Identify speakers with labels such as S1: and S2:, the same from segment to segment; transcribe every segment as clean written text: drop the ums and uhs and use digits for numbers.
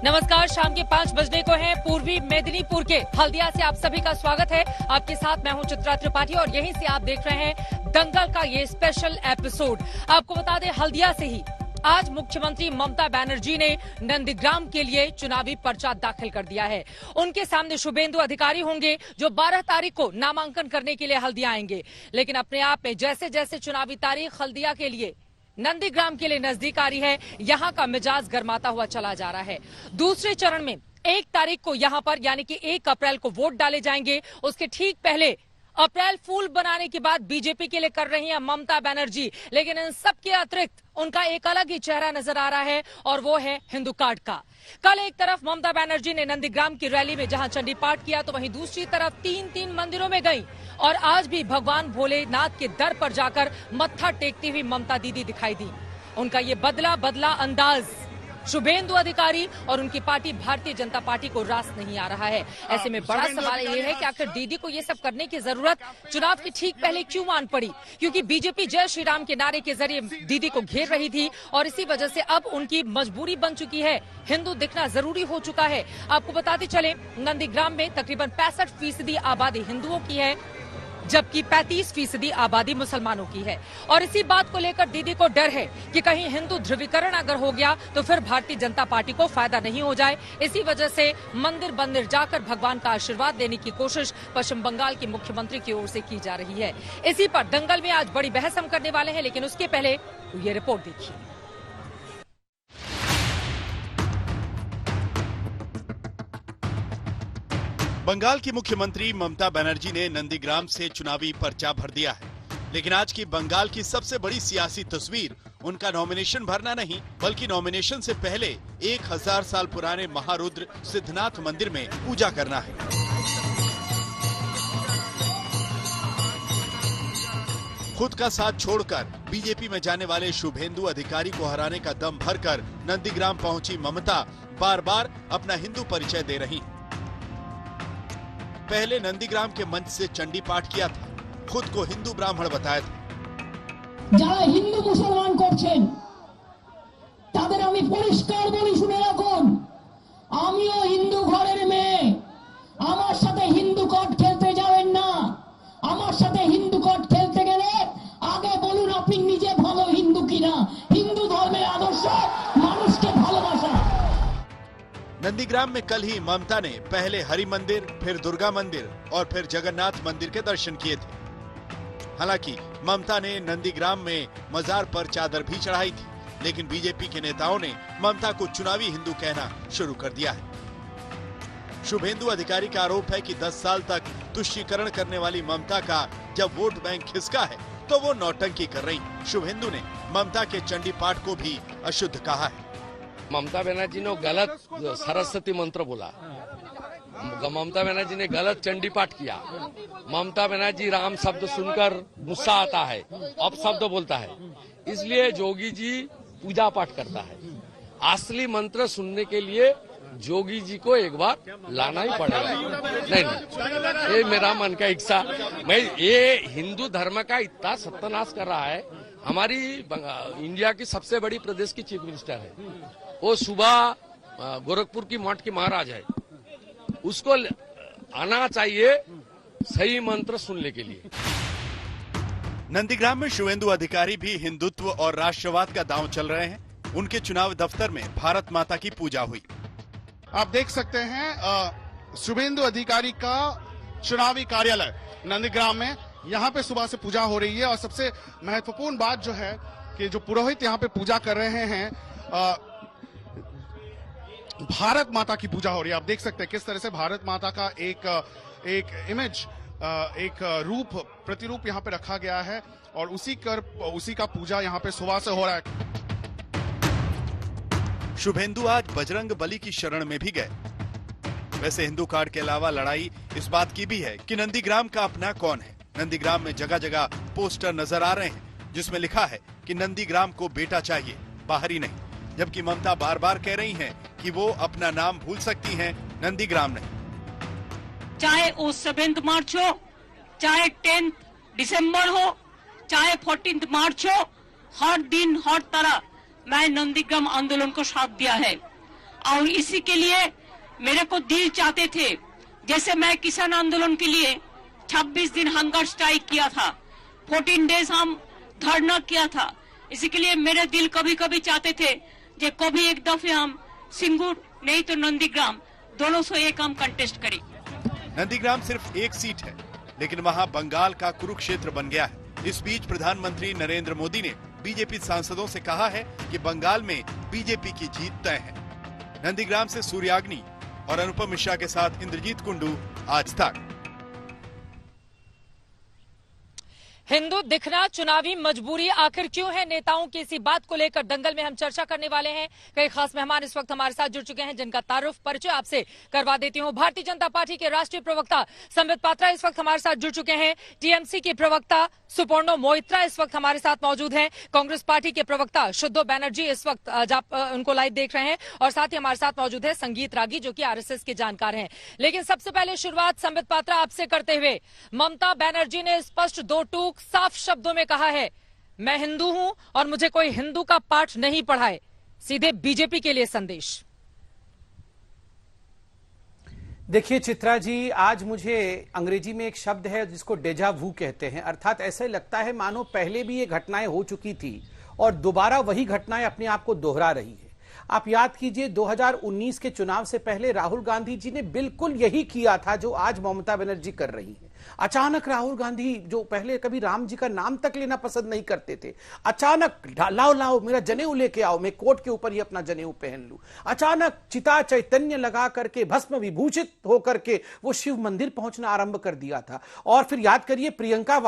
S1: नमस्कार, शाम के 5 बजने को हैं। पूर्वी मेदिनीपुर के हल्दिया से आप सभी का स्वागत है। आपके साथ मैं हूं चित्रा त्रिपाठी और यहीं से आप देख रहे हैं दंगल का ये स्पेशल एपिसोड। आपको बता दें, हल्दिया से ही आज मुख्यमंत्री ममता बनर्जी ने नंदीग्राम के लिए चुनावी पर्चा दाखिल कर दिया है। उनके सामने शुभेंदु अधिकारी होंगे जो 12 तारीख को नामांकन करने के लिए हल्दिया आएंगे। लेकिन अपने आप में जैसे जैसे चुनावी तारीख हल्दिया के लिए, नंदीग्राम के लिए नजदीक आ रही है, यहां का मिजाज गर्माता हुआ चला जा रहा है। दूसरे चरण में 1 तारीख को यहां पर यानी कि 1 अप्रैल को वोट डाले जाएंगे। उसके ठीक पहले अप्रैल फूल बनाने की बात बीजेपी के लिए कर रही हैं ममता बनर्जी। लेकिन इन सब के अतिरिक्त उनका एक अलग ही चेहरा नजर आ रहा है और वो है हिंदू कार्ड का। कल एक तरफ ममता बनर्जी ने नंदीग्राम की रैली में जहां चंडी पाठ किया, तो वहीं दूसरी तरफ 3 मंदिरों में गई और आज भी भगवान भोलेनाथ के दर पर जाकर मत्था टेकती हुई ममता दीदी दिखाई दी। उनका ये बदला अंदाज शुभेंदु अधिकारी और उनकी पार्टी भारतीय जनता पार्टी को रास नहीं आ रहा है। ऐसे में बड़ा सवाल ये है कि आखिर दीदी को ये सब करने की जरूरत चुनाव के ठीक पहले क्यों मान पड़ी, क्योंकि बीजेपी जय श्री राम के नारे के जरिए दीदी को घेर रही थी और इसी वजह से अब उनकी मजबूरी बन चुकी है, हिंदू दिखना जरूरी हो चुका है। आपको बताते चले, नंदीग्राम में तकरीबन 65% आबादी हिंदुओं की है, जबकि 35% आबादी मुसलमानों की है। और इसी बात को लेकर दीदी को डर है कि कहीं हिंदू ध्रुवीकरण अगर हो गया तो फिर भारतीय जनता पार्टी को फायदा नहीं हो जाए। इसी वजह से मंदिर जाकर भगवान का आशीर्वाद देने की कोशिश पश्चिम बंगाल के मुख्यमंत्री की ओर से की जा रही है। इसी पर दंगल में आज बड़ी बहस हम करने वाले हैं, लेकिन उसके पहले ये रिपोर्ट देखिए।
S2: बंगाल की मुख्यमंत्री ममता बनर्जी ने नंदीग्राम से चुनावी पर्चा भर दिया है। लेकिन आज की बंगाल की सबसे बड़ी सियासी तस्वीर उनका नॉमिनेशन भरना नहीं, बल्कि नॉमिनेशन से पहले 1000 साल पुराने महारुद्र सिद्धनाथ मंदिर में पूजा करना है। खुद का साथ छोड़कर बीजेपी में जाने वाले शुभेंदु अधिकारी को हराने का दम भरकर नंदीग्राम पहुंची ममता बार बार अपना हिंदू परिचय दे रही। पहले नंदीग्राम के मंच से चंडी पाठ किया था, खुद को हिंदू ब्राह्मण बताया था।
S3: যারা হিন্দু মুসলমান করছেন তাদের আমি পরিষ্কার বলি, শুনে রাখুন, আমিও হিন্দু ঘরের মেয়ে, আমার সাথে হিন্দু কার্ড খেলতে যাবেন না। আমার সাথে হিন্দু কার্ড খেলতে গেলে আগে বলুন আপনি নিজে ভালো হিন্দু কিনা। হিন্দু ধর্মের আদর্শ মানুষকে ভালোবাসা।
S2: नंदीग्राम में कल ही ममता ने पहले हरि मंदिर, फिर दुर्गा मंदिर और फिर जगन्नाथ मंदिर के दर्शन किए थे। हालांकि ममता ने नंदीग्राम में मजार पर चादर भी चढ़ाई थी, लेकिन बीजेपी के नेताओं ने ममता को चुनावी हिंदू कहना शुरू कर दिया है। शुभेंदु अधिकारी का आरोप है कि 10 साल तक तुष्टीकरण करने वाली ममता का जब वोट बैंक खिसका है तो वो नौटंकी कर रही। शुभेंदु ने ममता के चंडी पाठ को भी अशुद्ध कहा है।
S4: ममता बनर्जी ने गलत सरस्वती मंत्र बोला, ममता बनर्जी ने गलत चंडी पाठ किया। ममता बनर्जी राम शब्द सुनकर गुस्सा आता है, अपशब्द बोलता है, इसलिए जोगी जी पूजा पाठ करता है। असली मंत्र सुनने के लिए जोगी जी को एक बार लाना ही पड़ेगा। नहीं, ये मेरा मन का इच्छा। मैं ये हिंदू धर्म का इतना सत्यानाश कर रहा है। हमारी इंडिया की सबसे बड़ी प्रदेश की चीफ मिनिस्टर है, वो सुबह गोरखपुर की मठ की महाराज है, उसको आना चाहिए सही मंत्र सुनने के लिए।
S2: नंदीग्राम में शुभेंदु अधिकारी भी हिंदुत्व और राष्ट्रवाद का दांव चल रहे हैं। उनके चुनाव दफ्तर में भारत माता की पूजा हुई।
S5: आप देख सकते हैं शुभेंदु अधिकारी का चुनावी कार्यालय नंदीग्राम में, यहाँ पे सुबह से पूजा हो रही है। और सबसे महत्वपूर्ण बात जो है कि जो पुरोहित यहाँ पे पूजा कर रहे हैं, भारत माता की पूजा हो रही है। आप देख सकते हैं किस तरह से भारत माता का एक इमेज, एक रूप, प्रतिरूप यहाँ पे रखा गया है और उसी का पूजा यहाँ पे सुबह से हो रहा है।
S2: शुभेंदु आज बजरंग बली की शरण में भी गए। वैसे हिंदू कार्ड के अलावा लड़ाई इस बात की भी है कि नंदीग्राम का अपना कौन है। नंदीग्राम में जगह जगह पोस्टर नजर आ रहे हैं जिसमें लिखा है कि नंदीग्राम को बेटा चाहिए, बाहरी नहीं। जबकि ममता बार बार कह रही हैं कि वो अपना नाम भूल सकती हैं, नंदीग्राम नहीं।
S6: चाहे वो 7 मार्च हो, चाहे 10 दिसंबर हो, चाहे 14 मार्च हो, हर दिन हर तरह मैं नंदीग्राम आंदोलन को साथ दिया है। और इसी के लिए मेरे को दिल चाहते थे, जैसे मैं किसान आंदोलन के लिए 26 दिन हंगर स्ट्राइक किया था, 14 डेज हम धरना किया था। इसी के लिए मेरे दिल कभी कभी चाहते थे जे कभी एक दफे हम सिंगूर नहीं तो नंदीग्राम दोनों से एक हम कंटेस्ट करें।
S2: नंदीग्राम सिर्फ एक सीट है, लेकिन वहां बंगाल का कुरुक्षेत्र बन गया है। इस बीच प्रधानमंत्री नरेंद्र मोदी ने बीजेपी सांसदों से कहा है कि बंगाल में बीजेपी की जीत तय है। नंदीग्राम से सूर्याग्नि और अनुपम मिश्रा के साथ इंद्रजीत कुंडू, आज तक।
S1: हिंदू दिखना चुनावी मजबूरी आखिर क्यों है? नेताओं की इसी बात को लेकर दंगल में हम चर्चा करने वाले हैं। कई खास मेहमान इस वक्त हमारे साथ जुड़ चुके हैं, जिनका तारुफ परिचय आपसे करवा देती हूं। भारतीय जनता पार्टी के राष्ट्रीय प्रवक्ता संबित पात्रा इस वक्त हमारे साथ जुड़ चुके हैं। टीएमसी के प्रवक्ता सुपर्णो मोइत्रा इस वक्त हमारे साथ मौजूद हैं। कांग्रेस पार्टी के प्रवक्ता शुद्धो बैनर्जी इस वक्त आप उनको लाइव देख रहे हैं, और साथ ही हमारे साथ मौजूद है संगीत रागी, जो कि आरएसएस के जानकार हैं। लेकिन सबसे पहले शुरुआत संबित पात्रा आपसे करते हुए, ममता बनर्जी ने स्पष्ट दो टूक साफ शब्दों में कहा है, मैं हिंदू हूं और मुझे कोई हिंदू का पाठ नहीं पढ़ाए। सीधे बीजेपी के लिए संदेश।
S7: देखिए चित्रा जी, आज मुझे अंग्रेजी में एक शब्द है जिसको डेजा वू कहते हैं, अर्थात ऐसे लगता है मानो पहले भी ये घटनाएं हो चुकी थी और दोबारा वही घटनाएं अपने आप को दोहरा रही है। आप याद कीजिए 2019 के चुनाव से पहले राहुल गांधी जी ने बिल्कुल यही किया था जो आज ममता बनर्जी कर रही है। अचानक राहुल गांधी, जो पहले कभी राम जी का नाम तक लेना पसंद नहीं करते थे, अचानक लाओ लाओ मेरा जनेऊ लेके आओ, मैं कोट के ऊपर ही अपना जनेऊ पहन लूं। अचानक चिता चैतन्य लगा करके, भस्म विभूषित होकर के वो शिव मंदिर पहुंचना आरंभ कर दिया था। और फिर याद करिए प्रियंका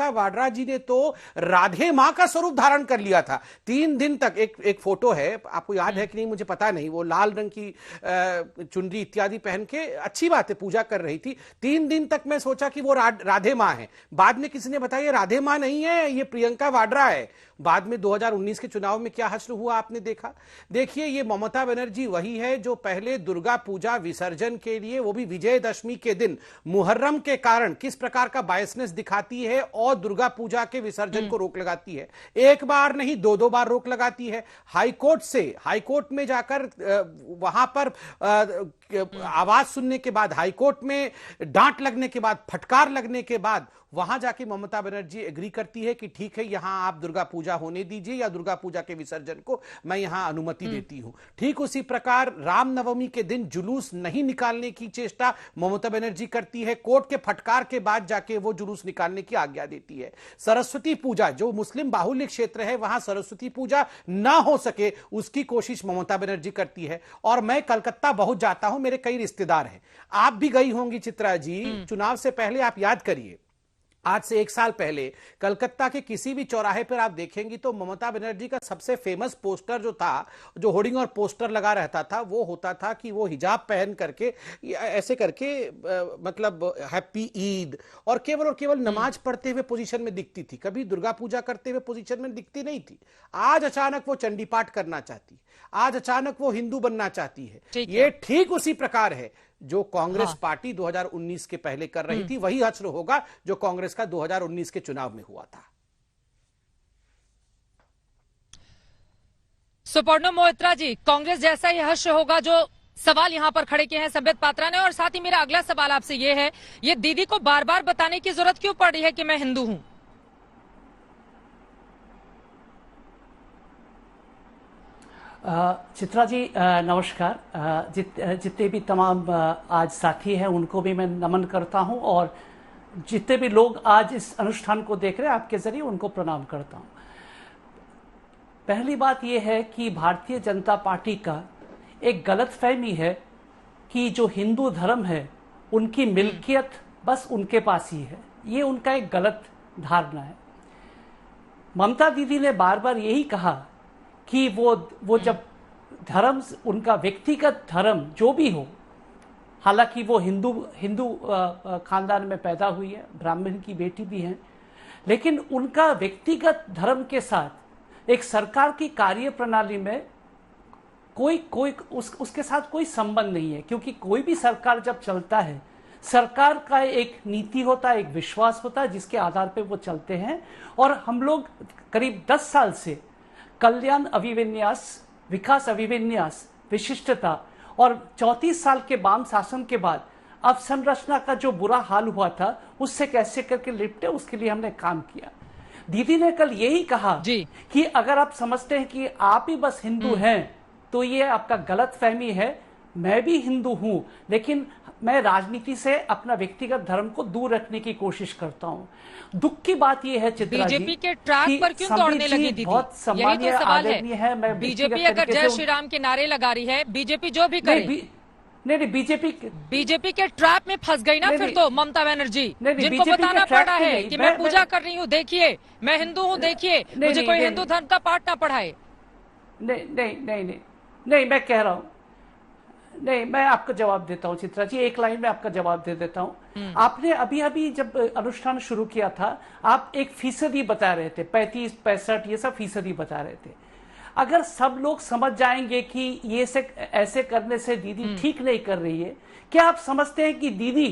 S7: वाड्रा जी ने तो राधे मां का स्वरूप धारण कर लिया था। 3 दिन तक एक फोटो है, आपको याद है कि नहीं मुझे पता नहीं, वो लाल रंग की चुनरी इत्यादि पहन के, अच्छी बात है, पूजा कर रही थी। 3 दिन तक मैं सोचा कि वो राधे मां है। बाद में किसी ने बताया राधे मां नहीं है, ये प्रियंका वाड्रा है। बाद में 2019 के चुनाव में क्या हश्र हुआ आपने देखा। देखिए ये ममता बनर्जी वही है जो पहले दुर्गा पूजा विसर्जन के लिए, वो भी विजयदशमी के दिन, मुहर्रम के कारण किस प्रकार का बायसनेस दिखाती है और दुर्गा पूजा के विसर्जन को रोक लगाती है। एक बार नहीं 2 बार रोक लगाती है। हाईकोर्ट में जाकर वहां पर आवाज सुनने के बाद, हाईकोर्ट में डांट लगने के बाद, फटकार लगने के बाद, वहां जाके ममता बनर्जी एग्री करती है कि ठीक है यहां आप दुर्गा पूजा होने दीजिए या दुर्गा पूजा के विसर्जन को मैं यहां अनुमति देती हूं। ठीक उसी प्रकार रामनवमी के दिन जुलूस नहीं निकालने की चेष्टा ममता बनर्जी करती है। कोर्ट के फटकार के बाद जाके वो जुलूस निकालने की आज्ञा देती है। सरस्वती पूजा, जो मुस्लिम बाहुल्य क्षेत्र है वहां सरस्वती पूजा ना हो सके उसकी कोशिश ममता बनर्जी करती है। और मैं कलकत्ता बहुत जाता हूं, मेरे कई रिश्तेदार हैं, आप भी गई होंगी चित्रा जी। चुनाव से पहले आप याद करिए, आज से 1 साल पहले कलकत्ता के किसी भी चौराहे पर आप देखेंगी तो ममता बनर्जी का सबसे फेमस पोस्टर जो था, जो होर्डिंग और पोस्टर लगा रहता था, वो होता था कि वो हिजाब पहन करके ऐसे करके मतलब हैप्पी ईद, और केवल नमाज पढ़ते हुए पोजीशन में दिखती थी, कभी दुर्गा पूजा करते हुए पोजीशन में दिखती नहीं थी। आज अचानक वो चंडी पाठ करना चाहती, आज अचानक वो हिंदू बनना चाहती है। ये ठीक उसी प्रकार है जो कांग्रेस पार्टी 2019 के पहले कर रही थी, वही हश्र होगा जो कांग्रेस का 2019 के चुनाव में हुआ था।
S1: सुपर्णो मोइत्रा जी, कांग्रेस जैसा ही हश्र होगा, जो सवाल यहां पर खड़े किए हैं संबित पात्रा ने। और साथ ही मेरा अगला सवाल आपसे यह है, ये दीदी को बार बार बताने की जरूरत क्यों पड़ रही है कि मैं हिंदू हूं?
S8: चित्रा जी नमस्कार। जितने भी तमाम आज साथी हैं उनको भी मैं नमन करता हूं, और जितने भी लोग आज इस अनुष्ठान को देख रहे हैं आपके जरिए उनको प्रणाम करता हूं। पहली बात यह है कि भारतीय जनता पार्टी का एक गलतफहमी है कि जो हिंदू धर्म है उनकी मिल्कियत बस उनके पास ही है। ये उनका एक गलत धारणा है। ममता दीदी ने बार बार यही कहा कि वो जब धर्म, उनका व्यक्तिगत धर्म जो भी हो, हालांकि वो हिंदू खानदान में पैदा हुई है, ब्राह्मण की बेटी भी है, लेकिन उनका व्यक्तिगत धर्म के साथ एक सरकार की कार्य प्रणाली में उसके साथ कोई संबंध नहीं है। क्योंकि कोई भी सरकार जब चलता है, सरकार का एक नीति होता है, एक विश्वास होता है जिसके आधार पर वो चलते हैं। और हम लोग करीब 10 साल से कल्याण अभिविन्यास, विकास अभिविन्यास, विशिष्टता और 34 साल के वाम शासन के बाद अवसंरचना का जो बुरा हाल हुआ था उससे कैसे करके निपटे, उसके लिए हमने काम किया। दीदी ने कल यही कहा कि अगर आप समझते हैं कि आप ही बस हिंदू हैं तो ये आपका गलत फहमी है। मैं भी हिंदू हूं, लेकिन मैं राजनीति से अपना व्यक्तिगत धर्म को दूर रखने की कोशिश करता हूं। दुख की बात यह है चित्रा जी,
S1: बीजेपी के ट्रैक पर क्यों दौड़ने लगी दीदी?
S8: बहुत सम्मानीय आदरणीय है। मैं
S1: बीजेपी अगर जय श्री राम के नारे लगा रही है, बीजेपी जो भी करे,
S8: नहीं
S1: बीजेपी के ट्रैप में फंस गई ना फिर तो ममता बनर्जी, जिनको बताना पड़ रहा है कि मैं पूजा कर रही हूँ, देखिए मैं हिंदू हूँ, देखिए मुझे कोई हिंदू धर्म का पाठ ना पढ़ाए।
S8: नहीं, मैं कह रहा हूँ, नहीं मैं आपको जवाब देता हूँ चित्रा जी, एक लाइन में आपका जवाब दे देता हूँ। आपने अभी जब अनुष्ठान शुरू किया था आप 1% बता रहे थे, 35-65 ये सब फीसदी बता रहे थे। अगर सब लोग समझ जाएंगे कि ये ऐसे करने से दीदी ठीक नहीं कर रही है, क्या आप समझते हैं कि दीदी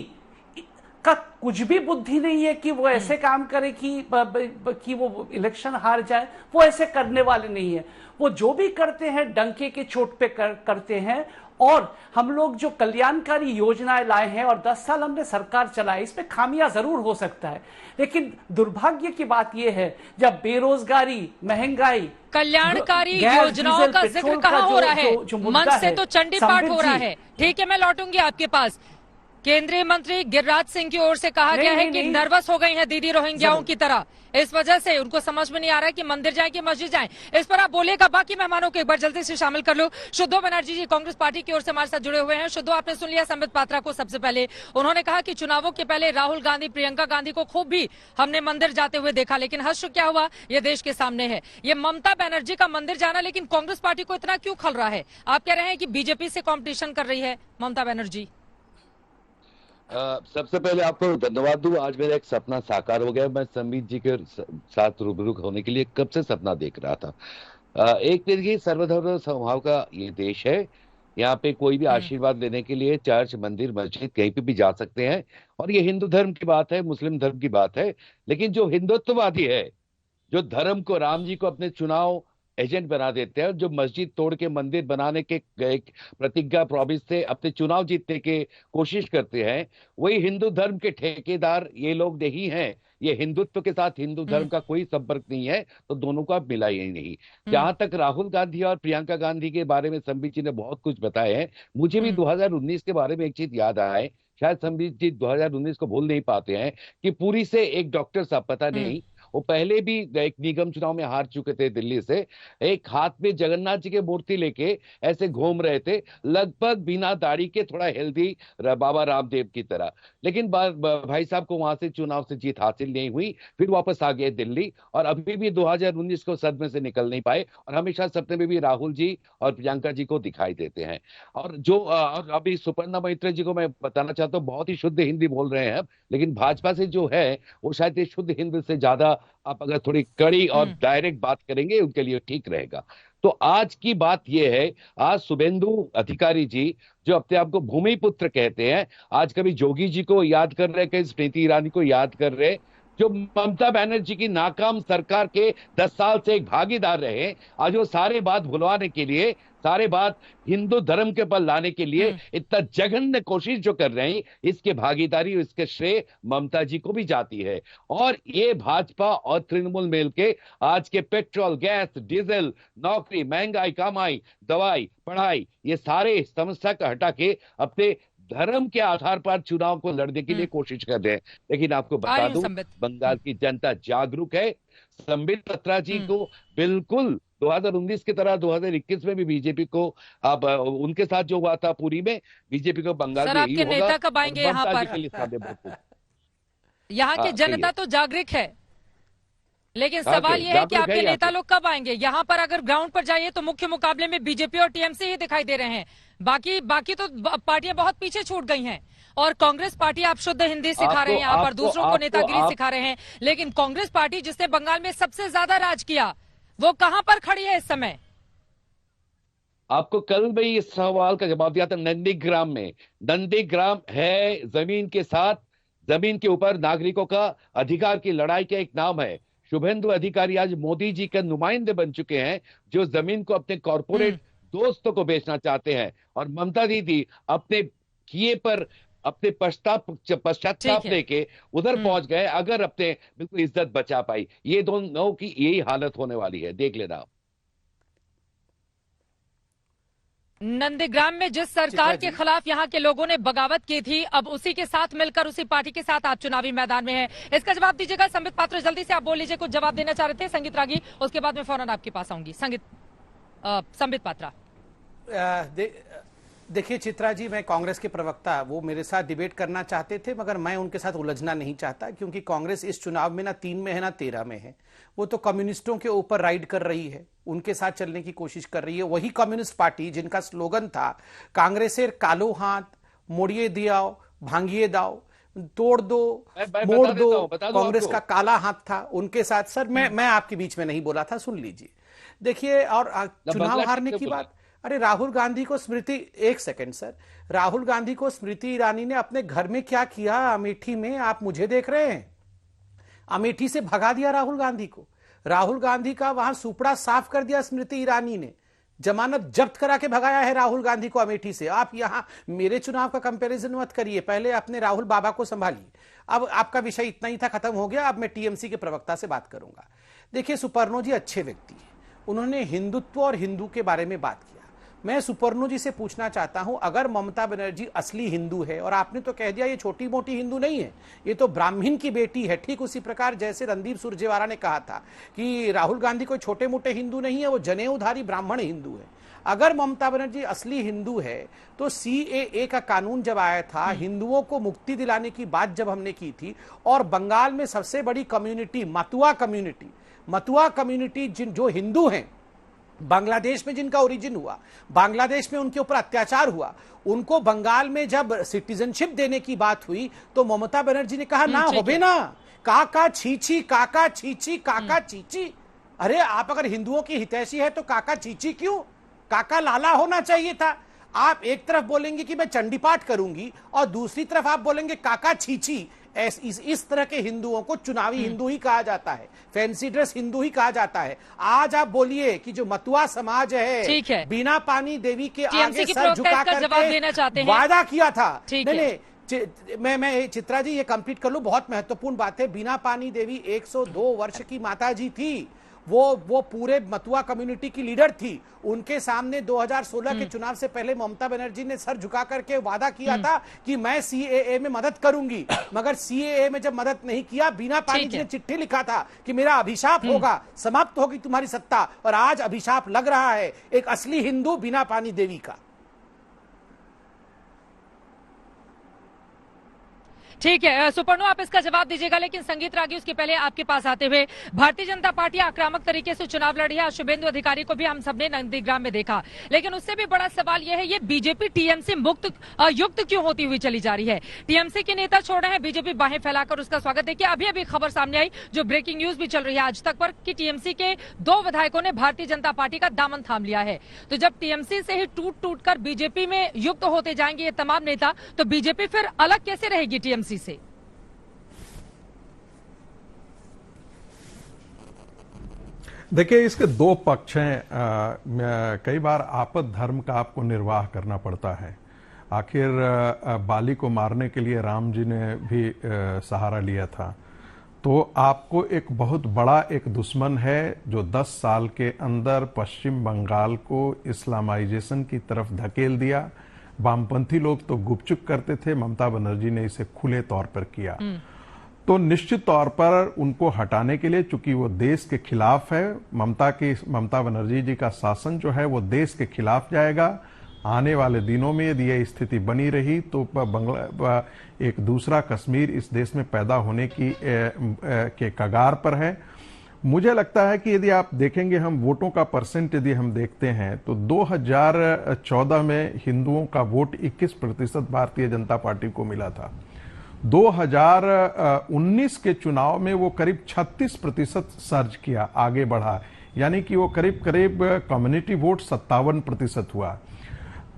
S8: का कुछ भी बुद्धि नहीं है कि वो ऐसे काम करे कि वो इलेक्शन हार जाए? वो ऐसे करने वाले नहीं है। वो जो भी करते हैं डंके के चोट पे करते हैं। और हम लोग जो कल्याणकारी योजनाएं लाए हैं और 10 साल हमने सरकार चलाई, इसमें खामियां जरूर हो सकता है, लेकिन दुर्भाग्य की बात यह है जब बेरोजगारी, महंगाई,
S1: कल्याणकारी योजनाओं का जिक्र कहाँ हो रहा है? मंच से तो चंडी पाठ हो रहा है। ठीक है, मैं लौटूंगी आपके पास। केंद्रीय मंत्री गिरिराज सिंह की ओर से कहा गया है कि नर्वस हो गई हैं दीदी रोहिंग्याओं की तरह, इस वजह से उनको समझ में नहीं आ रहा है कि मंदिर जाएं कि मस्जिद जाएं। इस पर आप बोलिएगा। बाकी मेहमानों को एक बार जल्दी से शामिल कर लो। शुद्धो बनर्जी जी कांग्रेस पार्टी की ओर से हमारे साथ जुड़े हुए हैं। शुद्धो, आपने सुन लिया संबित पात्रा को। सबसे पहले उन्होंने कहा कि चुनावों के पहले राहुल गांधी, प्रियंका गांधी को खूब भी हमने मंदिर जाते हुए देखा, लेकिन हश्र क्या हुआ ये देश के सामने है। ये ममता बनर्जी का मंदिर जाना लेकिन कांग्रेस पार्टी को इतना क्यों खल रहा है? आप कह रहे हैं कि बीजेपी से कॉम्पिटिशन कर रही है ममता बनर्जी।
S9: सबसे पहले आपको धन्यवाद दूं। आज मेरा एक सपना साकार हो गया। मैं संबित जी के साथ रूबरू होने के लिए कब से सपना देख रहा था। एक दिन ये सर्वधर्म समभाव का ये देश है। यहाँ पे कोई भी आशीर्वाद लेने के लिए चर्च, मंदिर, मस्जिद कहीं पे भी जा सकते हैं। और ये हिंदू धर्म की बात है, मुस्लिम धर्म की बात है। लेकिन जो हिंदुत्ववादी है, जो धर्म को, राम जी को अपने चुनाव एजेंट बना देते हैं, जो मस्जिद तोड़ के मंदिर बनाने के एक प्रतिज्ञा प्रॉमिस से अपने चुनाव जीतने के कोशिश करते हैं, वही हिंदू धर्म के ठेकेदार ये लोग नहीं हैं। ये हिंदुत्व के साथ हिंदू धर्म का कोई संपर्क नहीं है, तो दोनों को आप मिलाइए ही नहीं। जहां तक राहुल गांधी और प्रियंका गांधी के बारे में संबित जी ने बहुत कुछ बताया है। मुझे भी 2019 के बारे में एक चीज याद आया है, शायद संबित जी 2019 को भूल नहीं पाते हैं, कि पुरी से एक डॉक्टर साहब, पता नहीं वो पहले भी एक निगम चुनाव में हार चुके थे दिल्ली से, एक हाथ में जगन्नाथ जी के मूर्ति लेके ऐसे घूम रहे थे, लगभग बिना दाढ़ी के, थोड़ा हेल्दी बाबा रामदेव की तरह। लेकिन भाई साहब को वहां से चुनाव से जीत हासिल नहीं हुई, फिर वापस आ गए दिल्ली और अभी भी 2019 को सदमे से निकल नहीं पाए और हमेशा सपने में भी राहुल जी और प्रियंका जी को दिखाई देते हैं। और जो अभी सुपर्णा मैत्री जी को मैं बताना चाहता हूँ, बहुत ही शुद्ध हिंदी बोल रहे हैं, लेकिन भाजपा से जो है वो शायद ये शुद्ध हिंदी से ज्यादा आप अगर थोड़ी कड़ी और डायरेक्ट बात करेंगे उनके लिए ठीक रहेगा। तो आज की बात यह है, आज शुभेंदु अधिकारी जी जो अपने आप को भूमिपुत्र कहते हैं, आज कभी जोगी जी को याद कर रहे, कभी स्मृति ईरानी को याद कर रहे, जो ममता बनर्जी की नाकाम सरकार के 10 साल से एक भागीदार रहे, आज वो सारे बात भुलवाने के लिए, सारे बात हिंदू धर्म के पर लाने के लिए इतना जघन्य कोशिश जो कर रहे हैं, इसके भागीदारी, इसके श्रेय ममता जी को भी जाती है। और ये भाजपा और तृणमूल मिल के आज के पेट्रोल, गैस, डीजल, नौकरी, महंगाई, कमाई, दवाई, पढ़ाई, ये सारे समस्या का हटा के अपने धर्म के आधार पर चुनाव को लड़ने के लिए कोशिश कर रहे हैं। लेकिन आपको बता दूं, बंगाल की जनता जागरूक है। संबित पात्रा जी को बिल्कुल 2019 की तरह 2021 में भी बीजेपी को, अब उनके साथ जो हुआ था पुरी में, बीजेपी को बंगाल में ही होगा।
S1: नेता कब आएंगे यहाँ पर? यहाँ की जनता तो जागरूक है, लेकिन सवाल यह है कि आपके नेता लोग कब आएंगे यहाँ पर? अगर ग्राउंड पर जाइए तो मुख्य मुकाबले में बीजेपी और टीएमसी ही दिखाई दे रहे हैं। बाकी तो पार्टियां बहुत पीछे छूट गई हैं। और कांग्रेस पार्टी आप शुद्ध हिंदी सिखा रहे हैं यहाँ पर, दूसरों को नेतागिरी सिखा रहे हैं, लेकिन कांग्रेस पार्टी जिसने बंगाल में सबसे ज्यादा राज किया, वो कहां पर खड़ी है इस समय?
S9: आपको कल भी इस सवाल का जवाब दिया था नंदीग्राम में। नंदीग्राम है जमीन के साथ, जमीन के ऊपर नागरिकों का अधिकार की लड़ाई का एक नाम है। शुभेंदु अधिकारी आज मोदी जी के नुमाइंदे बन चुके हैं, जो जमीन को अपने कॉर्पोरेट दोस्तों को बेचना चाहते हैं। और ममता दीदी अपने किए पर अपने पश्चाताप लेके उधर पहुंच गए, अगर अपने बिल्कुल इज्जत बचा पाई। ये दोनों की यही हालत होने वाली है, देख लेना।
S1: नंदीग्राम में जिस सरकार के खिलाफ यहाँ के लोगों ने बगावत की थी, अब उसी के साथ मिलकर उसी पार्टी के साथ आप चुनावी मैदान में हैं। इसका जवाब दीजिएगा। संबित पात्रा, जल्दी से आप बोल लीजिए, कुछ जवाब देना चाह रहे थे संगीत रागी, उसके बाद मैं फौरन आपके पास आऊंगी। संबित पात्रा।
S7: देखिए चित्रा जी, मैं कांग्रेस के प्रवक्ता, वो मेरे साथ डिबेट करना चाहते थे, मगर मैं उनके साथ उलझना नहीं चाहता, क्योंकि कांग्रेस इस चुनाव में ना 3 में है ना 13 में है। वो तो कम्युनिस्टों के ऊपर राइड कर रही है, उनके साथ चलने की कोशिश कर रही है। वही कम्युनिस्ट पार्टी जिनका स्लोगन था कांग्रेसेर कालो हाथ, मोड़िए दियाओ, भांगिए दाओ, तोड़ दो, मोड़ दो, कांग्रेस का काला हाथ था उनके साथ। सर मैं आपके बीच में नहीं बोला था, सुन लीजिए। देखिए, और चुनाव हारने की बात, अरे राहुल गांधी को स्मृति, एक सेकंड सर, राहुल गांधी को स्मृति ईरानी ने अपने घर में क्या किया अमेठी में, आप मुझे देख रहे हैं? अमेठी से भगा दिया राहुल गांधी को। राहुल गांधी का वहां सुपड़ा साफ कर दिया स्मृति ईरानी ने, जमानत जब्त करा के भगाया है राहुल गांधी को अमेठी से। आप यहां मेरे चुनाव का कंपैरिजन मत करिए, पहले अपने राहुल बाबा को संभालिए। अब आपका विषय इतना ही था, खत्म हो गया। अब मैं टीएमसी के प्रवक्ता से बात करूंगा। देखिए, सुपर्णो जी अच्छे व्यक्ति हैं, उन्होंने हिंदुत्व और हिंदू के बारे में बात किया। मैं सुपर्णो जी से पूछना चाहता हूं, अगर ममता बनर्जी असली हिंदू है, और आपने तो कह दिया ये छोटी मोटी हिंदू नहीं है, ये तो ब्राह्मण की बेटी है, ठीक उसी प्रकार जैसे रणदीप सुरजेवाला ने कहा था कि राहुल गांधी कोई छोटे मोटे हिंदू नहीं है, वो जनेऊधारी ब्राह्मण हिंदू है। अगर ममता बनर्जी असली हिंदू है तो सीएए का कानून जब आया था, हिंदुओं को मुक्ति दिलाने की बात जब हमने की थी, और बंगाल में सबसे बड़ी कम्युनिटी मतुआ कम्युनिटी जो हिंदू हैं, बांग्लादेश में जिनका ओरिजिन हुआ, बांग्लादेश में उनके ऊपर अत्याचार हुआ, उनको बंगाल में जब सिटीजनशिप देने की बात हुई तो ममता बनर्जी ने कहा ना होबे ना, काका छीची, काका छीची, काका चीची। अरे आप अगर हिंदुओं की हितैषी है तो काका चीची क्यों? काका लाला होना चाहिए था। आप एक तरफ बोलेंगे कि मैं चंडीपाठ करूंगी और दूसरी तरफ आप बोलेंगे काका छीची। इस तरह के हिंदुओं को चुनावी हिंदू ही कहा जाता है, फैंसी ड्रेस हिंदू ही कहा जाता है। आज आप बोलिए कि जो मतुआ समाज है, बीना पानी देवी के आगे सर झुका करके वादा किया था। नहीं, मैं चित्रा जी ये कंप्लीट कर लूं, बहुत महत्वपूर्ण बात है। बीना पानी देवी 102 वर्ष की माता जी थी, वो पूरे मतुआ कम्युनिटी की लीडर थी। उनके सामने 2016 के चुनाव से पहले ममता बनर्जी ने सर झुका करके वादा किया था कि मैं सीएए में मदद करूंगी, मगर सीएए में जब मदद नहीं किया, बीना पानी जी ने चिट्ठी लिखा था कि मेरा अभिशाप होगा, समाप्त होगी तुम्हारी सत्ता, और आज अभिशाप लग रहा है एक असली हिंदू बीना पानी देवी का।
S1: ठीक है सुपर्णो, आप इसका जवाब दीजिएगा, लेकिन संगीत रागी उसके पहले आपके पास आते हुए, भारतीय जनता पार्टी आक्रामक तरीके से चुनाव लड़ी है। शुभेंदु अधिकारी को भी हम सबने नंदीग्राम में देखा, लेकिन उससे भी बड़ा सवाल यह है, ये बीजेपी टीएमसी युक्त क्यों होती हुई चली जा रही है? टीएमसी के नेता छोड़ रहे हैं, बीजेपी बाहें फैलाकर उसका स्वागत। देखिए, अभी अभी खबर सामने आई, जो ब्रेकिंग न्यूज भी चल रही है आज तक पर, कि टीएमसी के 2 विधायकों ने भारतीय जनता पार्टी का दामन थाम लिया है। तो जब टीएमसी से ही टूट कर बीजेपी में युक्त होते जाएंगे ये तमाम नेता, तो बीजेपी फिर अलग कैसे रहेगी टीएमसी से?
S10: देखिए, इसके 2 पक्ष हैं। कई बार आपद धर्म का आपको निर्वाह करना पड़ता है। आखिर बाली को मारने के लिए राम जी ने भी सहारा लिया था। तो आपको एक बहुत बड़ा एक दुश्मन है जो 10 साल के अंदर पश्चिम बंगाल को इस्लामाइजेशन की तरफ धकेल दिया। वामपंथी लोग तो गुपचुप करते थे, ममता बनर्जी ने इसे खुले तौर पर किया। तो निश्चित तौर पर उनको हटाने के लिए, चूंकि वो देश के खिलाफ है, ममता बनर्जी जी का शासन जो है वो देश के खिलाफ जाएगा। आने वाले दिनों में यदि यह स्थिति बनी रही तो एक दूसरा कश्मीर इस देश में पैदा होने की के कगार पर है। मुझे लगता है कि यदि आप देखेंगे, हम वोटों का परसेंट यदि हम देखते हैं तो 2014 में हिंदुओं का वोट 21% भारतीय जनता पार्टी को मिला था। 2019 के चुनाव में वो करीब 36% सर्ज किया, आगे बढ़ा, यानी कि वो करीब कम्युनिटी वोट 57% हुआ।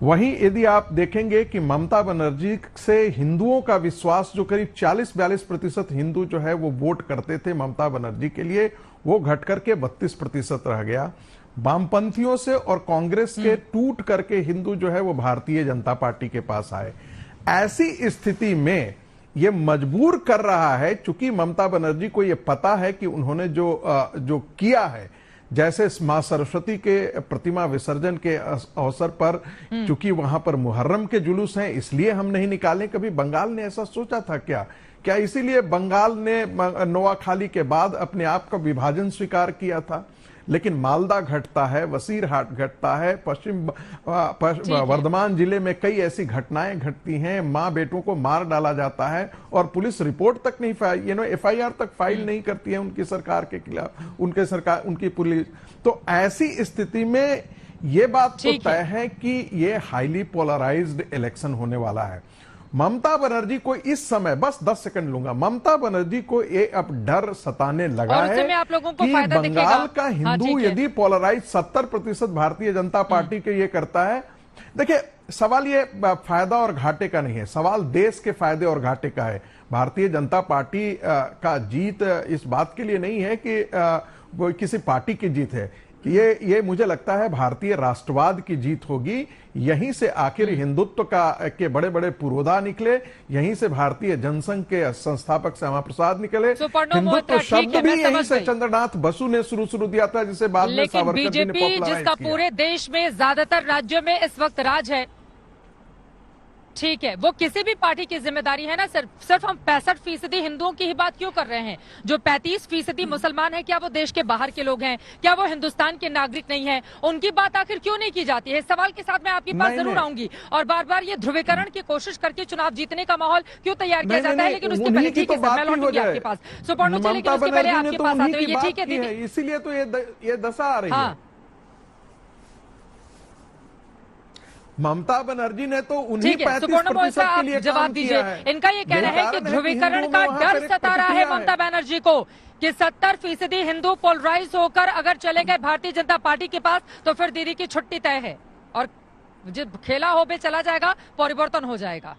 S10: वहीं यदि आप देखेंगे कि ममता बनर्जी से हिंदुओं का विश्वास, जो करीब 40-42% हिंदू जो है वो वोट करते थे ममता बनर्जी के लिए, वो घट करके 32% रह गया। वामपंथियों से और कांग्रेस के टूट करके हिंदू जो है वो भारतीय जनता पार्टी के पास आए। ऐसी स्थिति में ये मजबूर कर रहा है, चूंकि ममता बनर्जी को ये पता है कि उन्होंने जो किया है, जैसे मां सरस्वती के प्रतिमा विसर्जन के अवसर पर, चूंकि वहां पर मुहर्रम के जुलूस हैं इसलिए हम नहीं निकालें। कभी बंगाल ने ऐसा सोचा था क्या इसीलिए बंगाल ने नोआखाली के बाद अपने आप का विभाजन स्वीकार किया था? लेकिन मालदा घटता है, वसीरहाट घटता है, पश्चिम वर्धमान जिले में कई ऐसी घटनाएं घटती हैं, मां बेटों को मार डाला जाता है और पुलिस रिपोर्ट तक नहीं FIR तक फाइल नहीं करती है उनकी सरकार के खिलाफ, उनकी पुलिस। तो ऐसी स्थिति में ये बात तो तय है कि ये हाईली पोलराइज्ड इलेक्शन होने वाला है। ममता बनर्जी को इस समय, बस 10 सेकंड लूंगा, ममता बनर्जी को ये अब डर सताने लगा है
S1: आप लोगों को
S10: कि बंगाल का हिंदू यदि पोलराइज 70% भारतीय जनता पार्टी के ये करता है। देखिए, सवाल ये फायदा और घाटे का नहीं है, सवाल देश के फायदे और घाटे का है। भारतीय जनता पार्टी का जीत इस बात के लिए नहीं है कि वो किसी पार्टी की जीत है, ये मुझे लगता है भारतीय राष्ट्रवाद की जीत होगी। यहीं से आखिर हिंदुत्व के बड़े बड़े पुरोधा निकले, यहीं से भारतीय जनसंघ के संस्थापक श्यामा प्रसाद निकले। हिंदुत्व शब्द भी यहीं से चंद्रनाथ बसु ने शुरू दिया था, जिसे बाद में सावरकर जी ने पॉपुलराइज किया।
S1: जिसका पूरे देश में ज्यादातर राज्यों में इस वक्त राज है, ठीक है, वो किसी भी पार्टी की जिम्मेदारी है ना। सिर्फ हम 65% हिंदुओं की ही बात क्यों कर रहे हैं? जो 35% मुसलमान है, क्या वो देश के बाहर के लोग हैं? क्या वो हिंदुस्तान के नागरिक नहीं है? उनकी बात आखिर क्यों नहीं की जाती है? इस सवाल के साथ मैं आपके पास जरूर आऊंगी। और बार बार ये ध्रुवीकरण की कोशिश करके चुनाव जीतने का माहौल क्यों तैयार किया जाता है? लेकिन उसके पहले, ठीक है सर, मैं लौटूंगी आपके पास सुपर्णो जी, लेकिन उसके पहले आपके पास आते हुए, ये ठीक है दीदी,
S10: इसीलिए तो ये दशा आ रही है। ममता बनर्जी ने तो उन्हीं 35% के लिए
S1: जवाब दीजिए। इनका ये कहना है कि ध्रुवीकरण का डर सता रहा है ममता बनर्जी को कि 70% हिंदू पोलराइज होकर अगर चले गए भारतीय जनता पार्टी के पास तो फिर दीदी की छुट्टी तय है और जब खेला हो पे चला जाएगा, परिवर्तन हो जाएगा।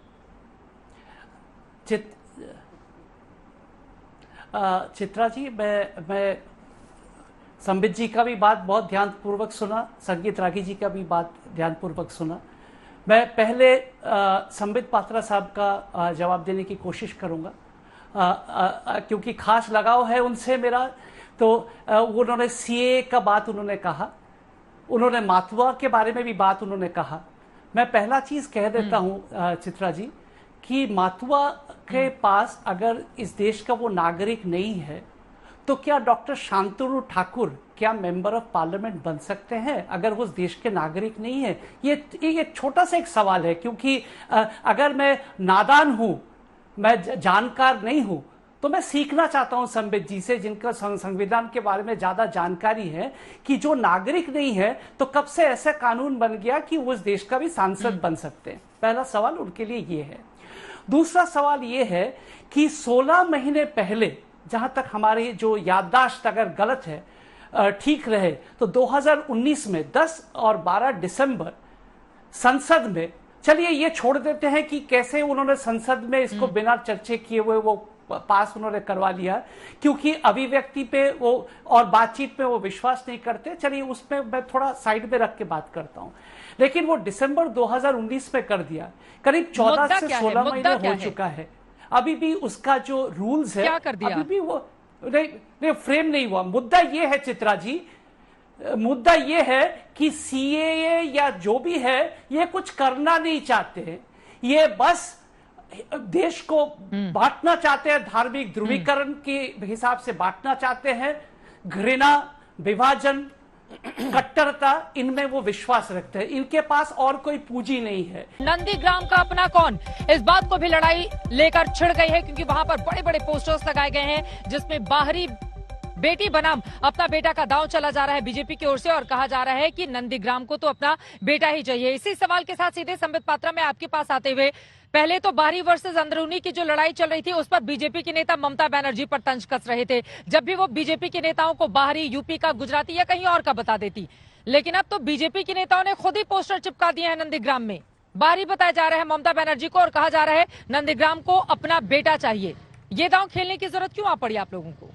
S8: चित्रा जी, मैं संबित जी का भी बात बहुत ध्यानपूर्वक सुना, संगीत रागी जी का भी बात ध्यानपूर्वक सुना। मैं पहले संबित पात्रा साहब का जवाब देने की कोशिश करूंगा, क्योंकि खास लगाव है उनसे मेरा। तो उन्होंने CAA का बात उन्होंने कहा, उन्होंने मातुआ के बारे में भी बात उन्होंने कहा। मैं पहला चीज कह देता हूं चित्रा जी कि मातुआ के पास अगर इस देश का वो नागरिक नहीं है तो क्या डॉक्टर शांतनु ठाकुर क्या मेंबर ऑफ पार्लियामेंट बन सकते हैं अगर वो उस देश के नागरिक नहीं है? ये छोटा सा एक सवाल है, क्योंकि अगर मैं नादान हूं, मैं जानकार नहीं हूं, तो मैं सीखना चाहता हूं संबित जी से, जिनका संविधान के बारे में ज्यादा जानकारी है, कि जो नागरिक नहीं है तो कब से ऐसा कानून बन गया कि वो उस देश का भी सांसद बन सकते हैं। पहला सवाल उनके लिए ये है। दूसरा सवाल ये है कि 16 महीने पहले, जहां तक हमारी जो याददाश्त अगर गलत है ठीक रहे, तो 2019 में 10 और 12 दिसंबर संसद में, चलिए ये छोड़ देते हैं कि कैसे उन्होंने संसद में इसको बिना चर्चे किए हुए वो पास उन्होंने करवा लिया, क्योंकि अभिव्यक्ति पे वो और बातचीत पे वो विश्वास नहीं करते। चलिए उसमें मैं थोड़ा साइड में रख के बात करता हूं, लेकिन वो दिसंबर 2019 में कर दिया। करीब 14 से 16 महीने हो चुका है, अभी भी उसका जो रूल्स है, अभी भी वो नहीं फ्रेम नहीं हुआ। मुद्दा ये है चित्रा जी, मुद्दा ये है कि CAA या जो भी है ये कुछ करना नहीं चाहते, ये बस देश को बांटना चाहते हैं, धार्मिक ध्रुवीकरण के हिसाब से बांटना चाहते हैं। घृणा, विभाजन, कट्टरता, इनमें वो विश्वास रखते हैं। इनके पास और कोई पूंजी नहीं है।
S1: नंदीग्राम का अपना कौन, इस बात को भी लड़ाई लेकर छिड़ गई है, क्योंकि वहां पर बड़े बड़े पोस्टर्स लगाए गए हैं जिसमें बाहरी बेटी बनाम अपना बेटा का दांव चला जा रहा है बीजेपी की ओर से, और कहा जा रहा है कि नंदीग्राम को तो अपना बेटा ही चाहिए। इसी सवाल के साथ सीधे संबित पात्रा में आपके पास आते हुए, पहले तो बाहरी वर्सेस अंदरूनी की जो लड़ाई चल रही थी उस पर बीजेपी के नेता ममता बनर्जी पर तंज कस रहे थे, जब भी वो बीजेपी के नेताओं को बाहरी यूपी का, गुजराती या कहीं और का बता देती। लेकिन अब तो बीजेपी के नेताओं ने खुद ही पोस्टर चिपका दिए हैं नंदीग्राम में, बाहरी बताया जा रहा है ममता बनर्जी को, और कहा जा रहा है नंदीग्राम को अपना बेटा चाहिए। ये दांव खेलने की जरूरत क्यों आ पड़ी आप लोगों को?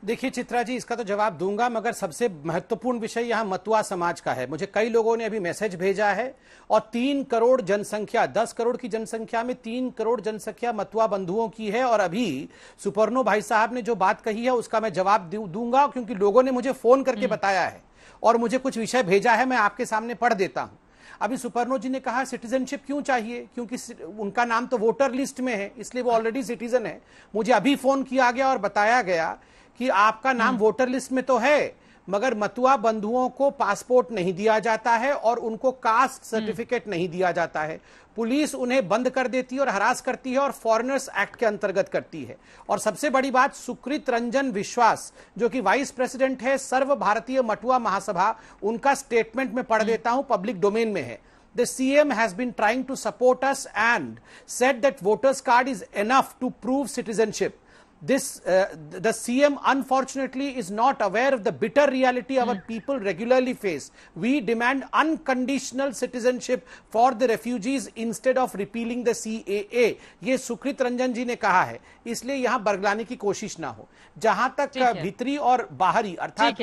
S7: देखिए चित्रा जी, इसका तो जवाब दूंगा, मगर सबसे महत्वपूर्ण विषय यहां मतुआ समाज का है। मुझे कई लोगों ने अभी मैसेज भेजा है, और 3 करोड़ जनसंख्या, 10 करोड़ की जनसंख्या में 3 करोड़ जनसंख्या मतुआ बंधुओं की है। और अभी सुपर्णो भाई साहब ने जो बात कही है उसका मैं जवाब दूंगा, क्योंकि लोगों ने मुझे फोन करके बताया है और मुझे कुछ विषय भेजा है, मैं आपके सामने पढ़ देता हूं। अभी सुपर्णो जी ने कहा सिटीजनशिप क्यों चाहिए, क्योंकि उनका नाम तो वोटर लिस्ट में है, इसलिए वो ऑलरेडी सिटीजन है। मुझे अभी फोन किया गया और बताया गया कि आपका नाम वोटर लिस्ट में तो है, मगर मतुआ बंधुओं को पासपोर्ट नहीं दिया जाता है और उनको कास्ट सर्टिफिकेट नहीं दिया जाता है। पुलिस उन्हें बंद कर देती है और हरास करती है और फॉरेनर्स एक्ट के अंतर्गत करती है। और सबसे बड़ी बात, सुकृत रंजन विश्वास जो कि वाइस प्रेसिडेंट है सर्व भारतीय मतुआ महासभा, उनका स्टेटमेंट में पढ़ देता हूं, पब्लिक डोमेन में है। The CM has been trying to support us and said that voters card is enough to prove citizenship. The CM unfortunately is not aware of the bitter reality our people regularly face. We demand unconditional citizenship for the refugees instead of repealing the CAA. ये सुकृत रंजन जी ने कहा है, इसलिए यहां बरगलाने की कोशिश ना हो। जहां तक भीतरी और बाहरी अर्थात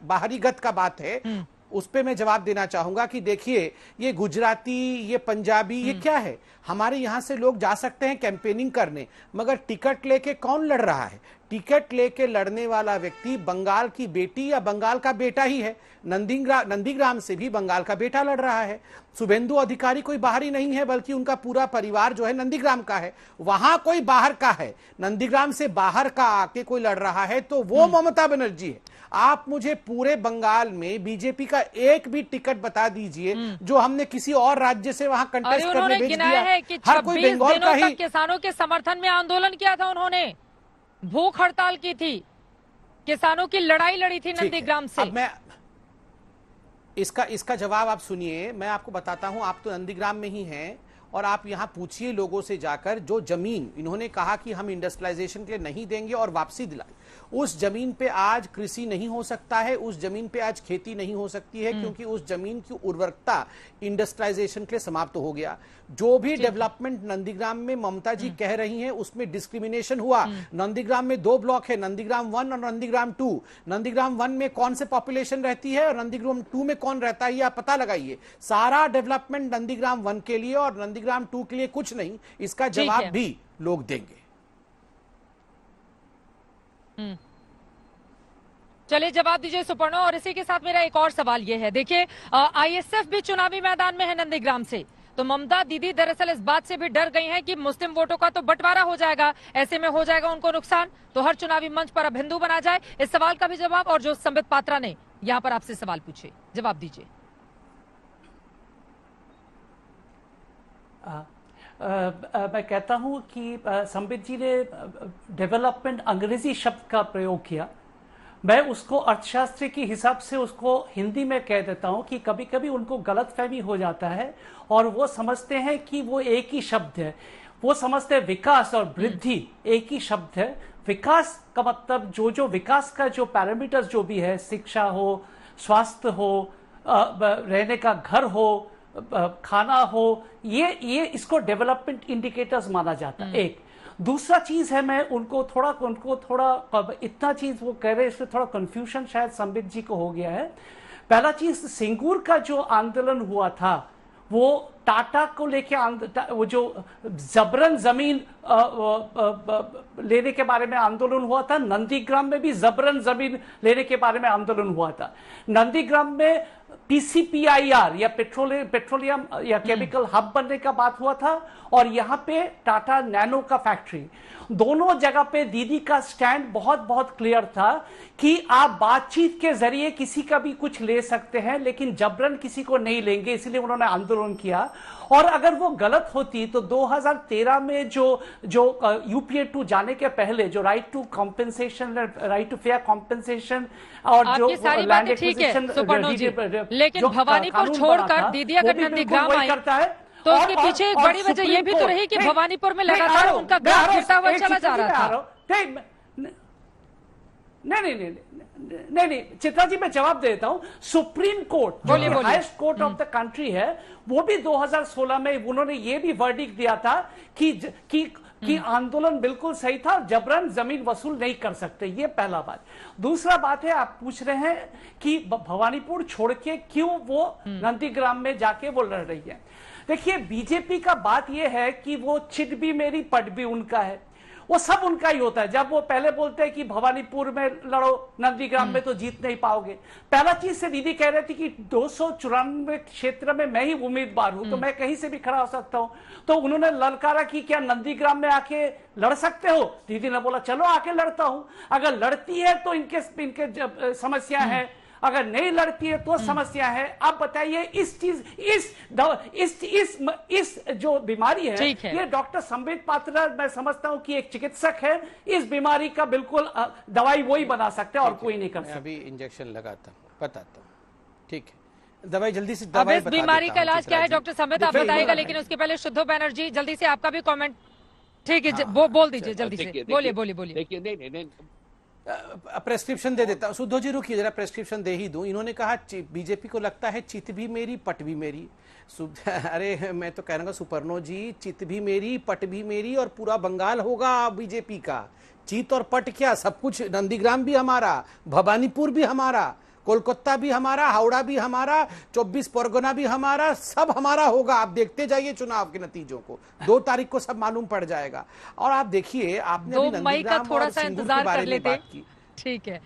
S7: बाहरीगत का बात है, उस पे मैं जवाब देना चाहूंगा कि देखिए, ये गुजराती, ये पंजाबी, ये क्या है? हमारे यहां से लोग जा सकते हैं कैंपेनिंग करने, मगर टिकट लेके कौन लड़ रहा है? टिकट लेके लड़ने वाला व्यक्ति बंगाल की बेटी या बंगाल का बेटा ही है। नंदीग्राम से भी बंगाल का बेटा लड़ रहा है। शुभेंदु अधिकारी कोई बाहरी नहीं है, बल्कि उनका पूरा परिवार जो है नंदीग्राम का है। वहां कोई बाहर का है, नंदीग्राम से बाहर का आके कोई लड़ रहा है तो वो ममता बनर्जी है। आप मुझे पूरे बंगाल में बीजेपी का एक भी टिकट बता दीजिए जो हमने किसी और राज्य से वहां कंटेस्ट करने भेज दिया
S1: है कि 26 दिनों तक किसानों के समर्थन में आंदोलन किया था, उन्होंने भूख हड़ताल की थी, किसानों की लड़ाई लड़ी थी नंदीग्राम से।
S7: अब मैं इसका जवाब आप सुनिए, मैं आपको बताता हूं। आप तो नंदीग्राम में ही हैं और आप यहां पूछिए लोगों से जाकर, जो जमीन इन्होंने कहा कि हम इंडस्ट्रियलाइजेशन के लिए नहीं देंगे और वापसी दिलाए, उस जमीन पे आज कृषि नहीं हो सकता है, उस जमीन पे आज खेती नहीं हो सकती है, क्योंकि उस जमीन की उर्वरकता इंडस्ट्रियलाइजेशन के लिए समाप्त हो गया। जो भी डेवलपमेंट नंदीग्राम में ममता जी कह रही हैं, उसमें डिस्क्रिमिनेशन हुआ। नंदीग्राम में 2 ब्लॉक है, नंदीग्राम 1 और नंदीग्राम 2। नंदीग्राम 1 में कौन से पॉपुलेशन रहती है और नंदीग्राम 2 में कौन रहता है, ये आप पता लगाइए। सारा डेवलपमेंट नंदीग्राम 1 के लिए और नंदीग्राम 2 के लिए कुछ नहीं। इसका जवाब भी लोग देंगे।
S1: चलिए जवाब दीजिए सुपर्णो। और इसी के साथ मेरा एक और सवाल ये है, देखिए आईएसएफ भी चुनावी मैदान में है नंदीग्राम से, तो ममता दीदी दरअसल इस बात से भी डर गई हैं कि मुस्लिम वोटों का तो बंटवारा हो जाएगा, ऐसे में हो जाएगा उनको नुकसान, तो हर चुनावी मंच पर अब हिंदू बना जाए। इस सवाल का भी जवाब, और जो संबित पात्रा ने यहाँ पर आपसे सवाल पूछे, जवाब दीजिए।
S8: मैं कहता हूं कि संबित जी ने डेवलपमेंट अंग्रेजी शब्द का प्रयोग किया। मैं उसको अर्थशास्त्री के हिसाब से उसको हिंदी में कह देता हूं कि कभी कभी उनको गलतफहमी हो जाता है और वो समझते हैं कि वो एक ही शब्द है। वो समझते हैं विकास और वृद्धि एक ही शब्द है। विकास का मतलब जो विकास का जो पैरामीटर्स जो भी है, शिक्षा हो, स्वास्थ्य हो, रहने का घर हो, खाना हो, ये इसको डेवलपमेंट इंडिकेटर्स माना जाता है। एक दूसरा चीज है, मैं उनको थोड़ा इतना चीज वो कह रहे हैं, इसमें थोड़ा कंफ्यूजन शायद संबित जी को हो गया है। पहला चीज, सिंगूर का जो आंदोलन हुआ था वो टाटा को लेके, वो जो जबरन जमीन लेने के बारे में आंदोलन हुआ था, नंदीग्राम में भी जबरन जमीन लेने के बारे में आंदोलन हुआ था। नंदीग्राम में PCPIR या पेट्रोलियम या केमिकल हब बनने का बात हुआ था, और यहाँ पे टाटा नैनो का फैक्ट्री। दोनों जगह पे दीदी का स्टैंड बहुत क्लियर था कि आप बातचीत के जरिए किसी का भी कुछ ले सकते हैं, लेकिन जबरन किसी को नहीं लेंगे, इसलिए उन्होंने आंदोलन किया। और अगर वो गलत होती तो 2013 में जो UPA 2 जाने के पहले जो right to compensation, right to fair compensation और जो लैंड एक्विजिशन,
S1: लेकिन भवानीपुर छोड़कर दीदी अगर नंदीग्राम आई करता है तो उसके पीछे एक बड़ी वजह यह भी तो रही कि भवानीपुर में लगातार उनका ग्राफ गिरता हुआ चला जा रहा था।
S8: नहीं, चित्रा जी मैं जवाब देता हूं। सुप्रीम कोर्ट जो highest court of the country है, वो भी 2016 में उन्होंने ये भी वर्डिक्ट दिया था कि कि आंदोलन बिल्कुल सही था, जबरन जमीन वसूल नहीं कर सकते, ये पहला बात। दूसरा बात है, आप पूछ रहे हैं कि भवानीपुर छोड़ के क्यों वो नंदीग्राम में जाके वो लड़ रही है। देखिए, बीजेपी का बात यह है कि वो चिट भी मेरी पट भी उनका है, वो सब उनका ही होता है। जब वो पहले बोलते हैं कि भवानीपुर में लड़ो, नंदीग्राम में तो जीत नहीं पाओगे। पहला चीज से दीदी कह रहे थे कि 294 क्षेत्र में मैं ही उम्मीदवार हूं, तो मैं कहीं से भी खड़ा हो सकता हूं। तो उन्होंने ललकारा कि क्या नंदीग्राम में आके लड़ सकते हो? दीदी ने बोला चलो आके लड़ता हूं। अगर लड़ती है तो इनके समस्या है, अगर नहीं लड़ती है तो समस्या है। आप बताइए, इस जो बीमारी है, ये डॉक्टर संबित पात्रा, मैं समझता हूं कि एक चिकित्सक है, इस बीमारी का बिल्कुल दवाई वही बना सकते हैं और कोई नहीं कर सकता।
S7: अभी इंजेक्शन लगाता हूं, बताता हूं, ठीक है, दवाई जल्दी से
S1: अब इस बीमारी का इलाज क्या है डॉक्टर संबित आप बताइएगा, लेकिन उसके पहले शुद्ध बनर्जी जल्दी से आपका भी कॉमेंट। ठीक है, बोल दीजिए जल्दी से, बोलिए।
S9: देखिए, नहीं
S7: प्रेस्क्रिप्शन दे देता हूं। सुद्धो जी रुकिए जरा, प्रेस्क्रिप्शन दे ही दूं। इन्होंने कहा बीजेपी को लगता है चित भी मेरी पट भी मेरी। अरे मैं तो कह रहा हूँ सुपर्णो जी, चित भी मेरी पट भी मेरी और पूरा बंगाल होगा बीजेपी का। चित और पट क्या, सब कुछ, नंदीग्राम भी हमारा, भवानीपुर भी हमारा, कोलकाता भी हमारा, हावड़ा भी हमारा, 24 परगना भी हमारा, सब हमारा होगा। आप देखते जाइए चुनाव के नतीजों को, 2 तारीख को सब मालूम पड़ जाएगा। और आप देखिए, आपने
S1: 2 मई का थोड़ा सा इंतजार कर लेते, ठीक है।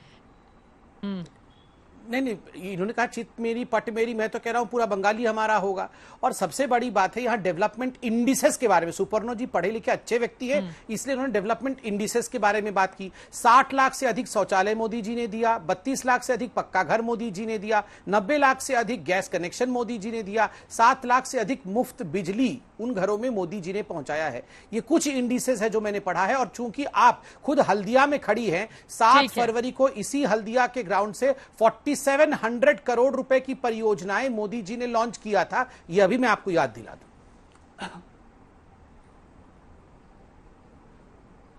S7: नहीं, इन्होंने कहा चित मेरी पट मेरी, मैं तो कह रहा हूं पूरा बंगाली हमारा होगा। और सबसे बड़ी बात है यहाँ डेवलपमेंट इंडिसेस के बारे में। सुपर्णो जी पढ़े लिखे अच्छे व्यक्ति है, इसलिए उन्होंने डेवलपमेंट इंडिसेस के बारे में बात की। 60 लाख से अधिक शौचालय मोदी जी ने दिया, 32 लाख से अधिक पक्का घर मोदी जी ने दिया, 90 लाख से अधिक गैस कनेक्शन मोदी जी ने दिया, 7 लाख से अधिक मुफ्त बिजली उन घरों में मोदी जी ने पहुंचाया है। ये कुछ इंडिसेस है जो मैंने पढ़ा है। और चूंकि आप खुद हल्दिया में खड़ी हैं, 7 फरवरी को इसी हल्दिया के ग्राउंड से 4700 करोड़ रुपए की परियोजनाएं मोदी जी ने लॉन्च किया था। यह अभी मैं आपको याद दिला दूं।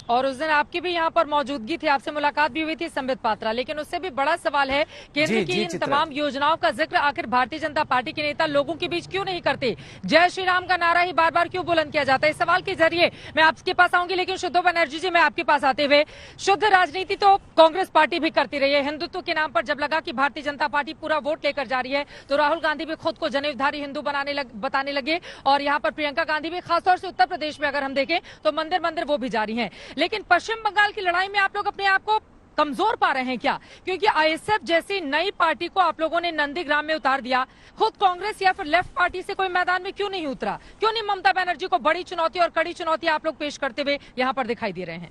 S1: और उस दिन आपकी भी यहाँ पर मौजूदगी थी, आपसे मुलाकात भी हुई थी संबित पात्रा। लेकिन उससे भी बड़ा सवाल है, केंद्र की इन तमाम योजनाओं का जिक्र आखिर भारतीय जनता पार्टी के नेता लोगों के बीच क्यों नहीं करते? जय श्री राम का नारा ही बार बार क्यों बुलंद किया जाता है? इस सवाल के जरिए मैं आपके पास आऊंगी, लेकिन शुद्ध बनर्जी जी मैं आपके पास आते हुए, शुद्ध राजनीति तो कांग्रेस पार्टी भी करती रही है। हिंदुत्व के नाम पर जब लगा कि भारतीय जनता पार्टी पूरा वोट लेकर जा रही है, तो राहुल गांधी भी खुद को जनेऊधारी हिंदू बताने लगे। और यहाँ पर प्रियंका गांधी भी, खासतौर से उत्तर प्रदेश में अगर हम देखें तो मंदिर वो भी जारी है। लेकिन पश्चिम बंगाल की लड़ाई में आप लोग अपने आप को कमजोर पा रहे हैं क्या? क्योंकि आईएसएफ जैसी नई पार्टी को आप लोगों ने नंदीग्राम में उतार दिया। खुद कांग्रेस या फिर लेफ्ट पार्टी से कोई मैदान में क्यों नहीं उतरा? क्यों नहीं ममता बनर्जी को बड़ी चुनौती और कड़ी चुनौती आप लोग पेश करते हुए यहाँ पर दिखाई दे रहे हैं?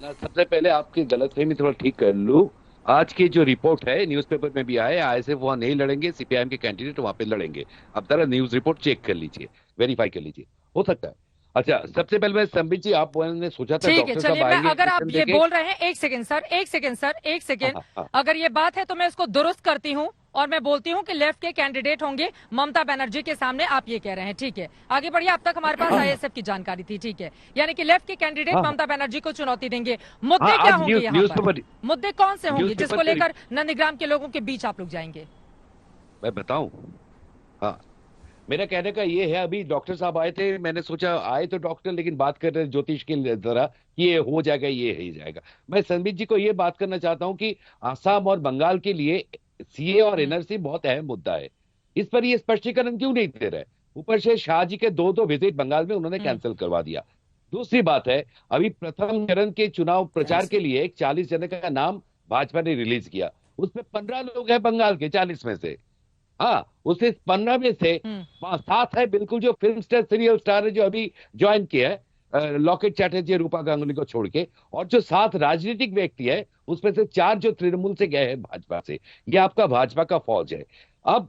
S9: सबसे पहले आपकी गलतफहमी थोड़ा ठीक कर लूं। आज की जो रिपोर्ट है न्यूज़पेपर में भी आया, आईएसएफ वहां नहीं लड़ेंगे, सीपीआईएम के कैंडिडेट वहां पे लड़ेंगे। अब जरा न्यूज रिपोर्ट चेक कर लीजिए, वेरीफाई कर लीजिए, हो सकता है। अच्छा, सबसे पहले मैं संबित जी, आप ने सोचा था
S1: ठीक है, चलिए मैं, अगर आप ये बोल रहे हैं, एक सेकंड, अगर ये बात है तो मैं इसको दुरुस्त करती हूँ और मैं बोलती हूँ कि लेफ्ट के कैंडिडेट होंगे ममता बनर्जी के सामने, आप ये कह रहे हैं। ठीक है, आगे बढ़िए। अब तक हमारे पास आईएसएफ की जानकारी थी, ठीक है, यानी कि लेफ्ट के कैंडिडेट ममता बनर्जी को चुनौती देंगे। मुद्दे क्या होंगे यहाँ पर? मुद्दे कौन से होंगे जिसको लेकर नंदीग्राम के लोगों के बीच आप लोग जाएंगे?
S9: मैं बताऊं? हाँ, मेरा कहने का ये है, अभी डॉक्टर साहब आए थे, मैंने सोचा आए तो डॉक्टर, लेकिन बात कर रहे हैं ज्योतिष की तरह, ये हो जाएगा, ये ही जाएगा। मैं संबित जी को ये बात करना चाहता हूं कि आसाम और बंगाल के लिए सीए और एनआरसी बहुत अहम मुद्दा है। इस पर ये स्पष्टीकरण क्यों नहीं दे रहे? ऊपर से शाह जी के 2 विजिट बंगाल में उन्होंने कैंसिल करवा दिया। दूसरी बात है, अभी प्रथम चरण के चुनाव प्रचार के लिए एक 40 जने का नाम भाजपा ने रिलीज किया, उसमें 15 लोग हैं बंगाल के 40 में से। हाँ, उसे 15 में से 7 है बिल्कुल जो फिल्म स्टार, सीरियल स्टार है, जो अभी ज्वाइन किया है, लॉकेट चैटर्जी, रूपा गांगुली को छोड़ के, और जो 7 राजनीतिक व्यक्ति है उसमें से 4 जो तृणमूल से गए हैं भाजपा से। ये आपका भाजपा का फौज है। अब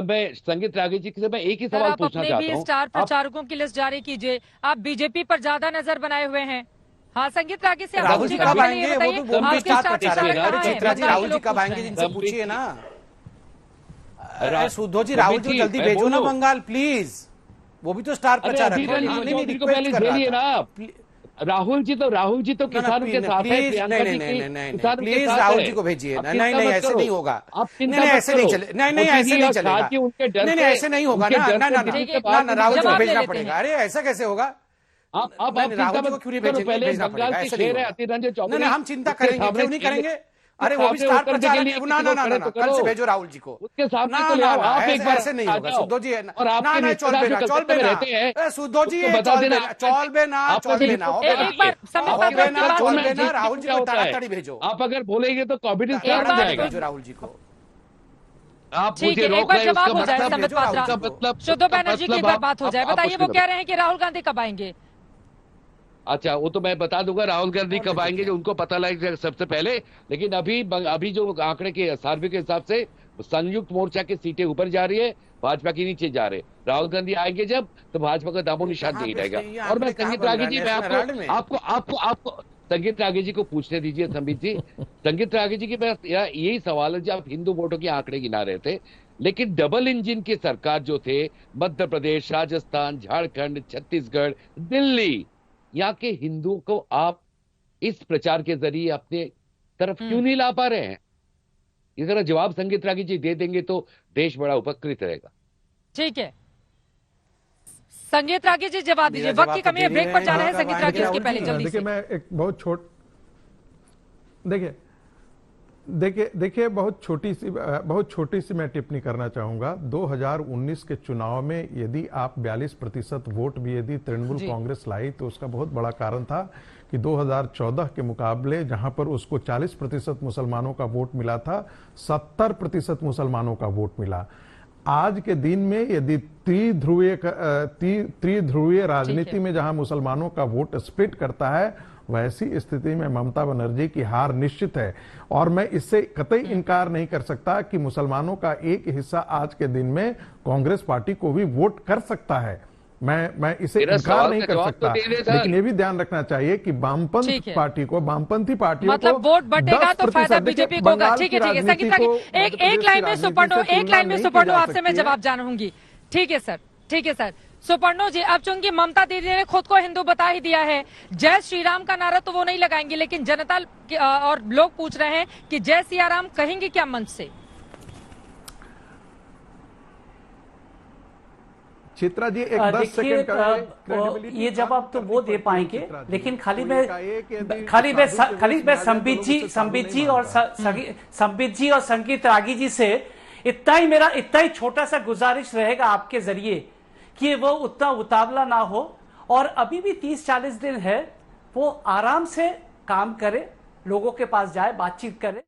S9: मैं संगीत रागी जी से मैं एक ही सवाल पूछना चाहता हूँ,
S1: स्टार प्रचारकों की लिस्ट जारी कीजिए। आप बीजेपी पर ज्यादा नजर बनाए हुए हैं। हाँ, संगीत रागी से
S7: राहुल जी कब आएंगे? राहुल जी कब आएंगे, जिनसे पूछिए ना। सुद्धो जी, राहुल जी जल्दी भेजो ना बंगाल प्लीज, वो भी तो स्टार प्रचारक है।
S9: राहुल जी तो किसानों के साथ है।
S7: प्लीज राहुल जी को भेजिए। नहीं, ऐसे नहीं होगा, नहीं ऐसे नहीं चले, नहीं ऐसे नहीं चलेगा, नहीं ऐसे नहीं होगा ना, राहुल जी को भेजना पड़ेगा। अरे ऐसा कैसे होगा?
S9: आप
S7: राहुल जी को क्यों नहीं भेजना पड़ेगा? ऐसे नहीं होगा। नहीं, हम चिंता करेंगे, क्यों नहीं करेंगे? अरे वो भी स्टार प्रचारक है। ना कल से भेजो राहुल जी को।
S9: उसके सामने तो ले आओ, आप एक बार
S7: ऐसे नहीं होगा सुद्धो जी।
S9: और आपके रिश्तेदार जो कलकत्ते में रहते हैं
S7: सुद्धो जी,
S9: बता देना,
S7: चौल बेना राहुल जी को ताड़ाताड़ी भेजो।
S9: आप अगर बोलेंगे तो कॉम्पिटिशन क्या जाएगा
S7: राहुल जी को।
S9: आप
S1: ठीक है, एक बार जवाब हो जाए संबित पात्रा, शुद्धो बनर्जी की एक बार बात हो जाए। बताइए वो कह रहे हैं कि राहुल गांधी कब आएंगे?
S9: अच्छा, वो तो मैं बता दूंगा राहुल गांधी कब आएंगे, जो उनको पता लगेगा सबसे पहले। लेकिन अभी जो आंकड़े के सर्वे के हिसाब से संयुक्त मोर्चा की सीटें ऊपर जा रही है, भाजपा की नीचे जा रहे। राहुल गांधी आएंगे जब, तो भाजपा का दामो निशान नहीं रहेगा। और मैं संगीत रागी जी, मैं आपको संगीत रागी जी को पूछने दीजिए। संबित जी, संगीत रागी जी के पास यही सवाल है, जब आप हिंदू वोटों के आंकड़े गिना रहे थे, लेकिन डबल इंजन की सरकार जो थे, मध्य प्रदेश, राजस्थान, झारखंड, छत्तीसगढ़, दिल्ली, यहाँ के हिंदुओं को आप इस प्रचार के जरिए अपने तरफ क्यों नहीं ला पा रहे हैं? इस तरह जवाब संगीत रागी जी दे देंगे तो देश बड़ा उपकृत रहेगा।
S1: ठीक है, संगीत रागी जी जवाब दीजिए। वक्त की कमी है, ब्रेक पर जाना है। संगीत रागी उसके पहले जल्दी से।
S10: देखिए, मैं एक बहुत देखिए बहुत छोटी सी मैं टिप्पणी करना चाहूंगा। 2019 के चुनाव में यदि आप 42% वोट भी यदि तृणमूल कांग्रेस लाई, तो उसका बहुत बड़ा कारण था कि 2014 के मुकाबले जहां पर उसको 40% मुसलमानों का वोट मिला था, 70% मुसलमानों का वोट मिला। आज के दिन में यदि त्रिध्रुवीय राजनीति में जहां मुसलमानों का वोट स्प्लिट करता है, वैसी स्थिति में ममता बनर्जी की हार निश्चित है। और मैं इससे कतई इनकार नहीं कर सकता कि मुसलमानों का एक हिस्सा आज के दिन में कांग्रेस पार्टी को भी वोट कर सकता है। मैं इसे इनकार नहीं कर सकता, लेकिन ये भी ध्यान रखना चाहिए कि वामपंथी पार्टियों
S1: मतलब वोट बटेगा तो फायदा बीजेपी को होगा। ठीक है, संगीत रागी एक लाइन में सुपर्णो आपसे मैं जवाब जानूंगी। ठीक है सर, ठीक है सर। सुपर्णो जी, अब चूंकि ममता दीदी ने खुद को हिंदू बता ही दिया है, जय श्री राम का नारा तो वो नहीं लगाएंगे, लेकिन जनता और लोग पूछ रहे हैं कि जय सिया राम कहेंगे क्या मंच से?
S10: चित्रा जी, एक 10 सेकंड का
S8: ये जवाब तो वो दे पाएंगे, लेकिन खाली मैं संबित जी और संगीत रागी जी से इतना ही छोटा सा गुजारिश रहेगा आपके जरिए कि वो उतना उतावला ना हो, और अभी भी 30-40 दिन है, वो आराम से काम करे, लोगों के पास जाए, बातचीत करे।